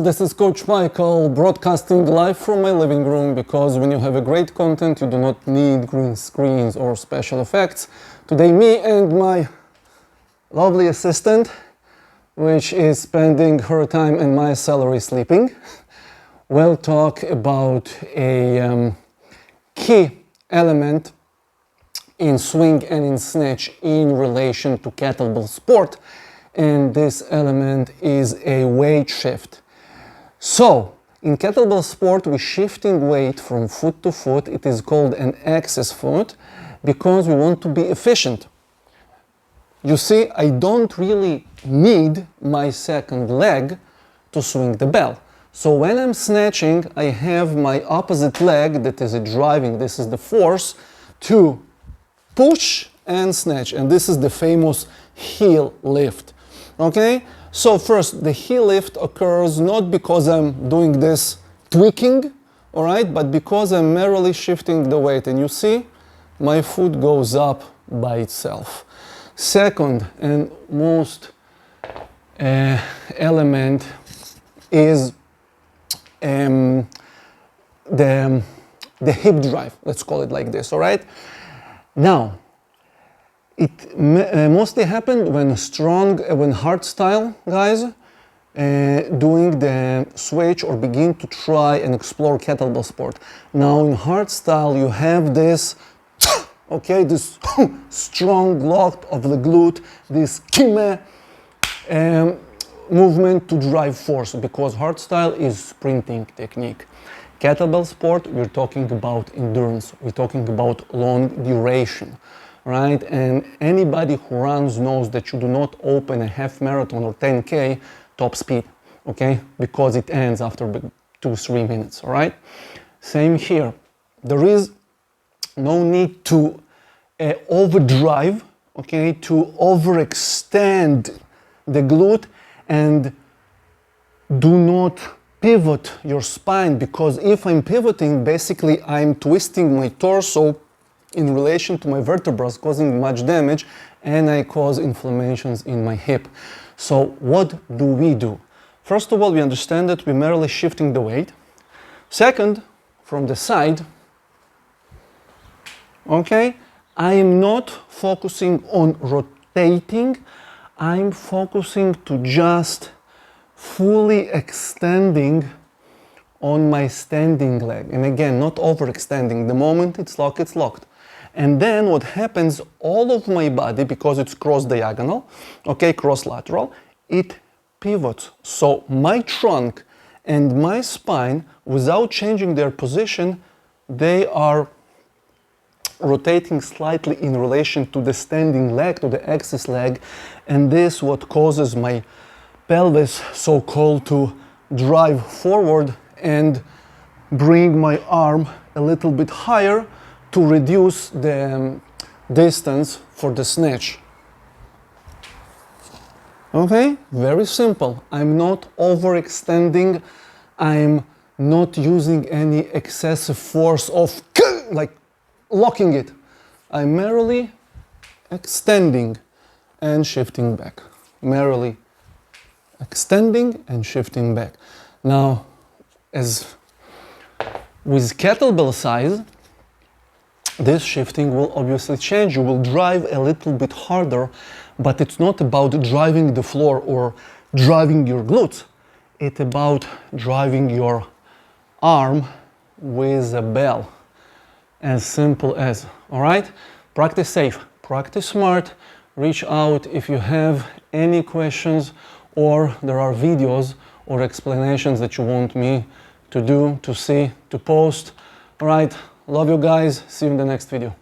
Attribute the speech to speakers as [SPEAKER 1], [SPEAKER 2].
[SPEAKER 1] This is Coach Michael broadcasting live from my living room, because when you have a great content you do not need green screens or special effects. Today me and my lovely assistant, which is spending her time and my salary sleeping, will talk about a key element in swing and in snatch in relation to kettlebell sport, and this element is a weight shift. So, in kettlebell sport, we're shifting weight from foot to foot. It is called an axis foot because we want to be efficient. You see, I don't really need my second leg to swing the bell. So when I'm snatching, I have my opposite leg that is driving, this is the force, to push and snatch. And this is the famous heel lift. Okay? So first, the heel lift occurs not because I'm doing this tweaking, all right, but because I'm merely shifting the weight. And you see, my foot goes up by itself. Second and most element is the hip drive, let's call it like this, all right? Now, it mostly happened when hard style guys doing the switch or begin to try and explore kettlebell sport. Now in hard style you have this, okay, this strong lock of the glute, this kime movement to drive force, because hard style is sprinting technique. Kettlebell sport, we're talking about endurance, we're talking about long duration. Right? And anybody who runs knows that you do not open a half marathon or 10K top speed, okay? Because it ends after 2-3 minutes, all right? Same here. There is no need to overdrive, okay? To overextend the glute, and do not pivot your spine, because if I'm pivoting, basically I'm twisting my torso in relation to my vertebrae, causing much damage, and I cause inflammations in my hip. So what do we do? First of all, we understand that we're merely shifting the weight. Second, from the side, okay, I am not focusing on rotating, I'm focusing to just fully extending on my standing leg. And again, not overextending. The moment it's locked, it's locked. And then what happens, all of my body, because it's cross diagonal, okay, cross lateral, it pivots. So my trunk and my spine, without changing their position, they are rotating slightly in relation to the standing leg, to the axis leg. And this what causes my pelvis, so-called, to drive forward and bring my arm a little bit higher to reduce the distance for the snatch. Okay, very simple. I'm not overextending. I'm not using any excessive force of like locking it. I'm merely extending and shifting back. Merely extending and shifting back. Now, as with kettlebell size, this shifting will obviously change. You will drive a little bit harder, but it's not about driving the floor or driving your glutes. It's about driving your arm with a bell. As simple as, all right? Practice safe, practice smart, reach out if you have any questions or there are videos or explanations that you want me to do, to see, to post. All right, love you guys. See you in the next video.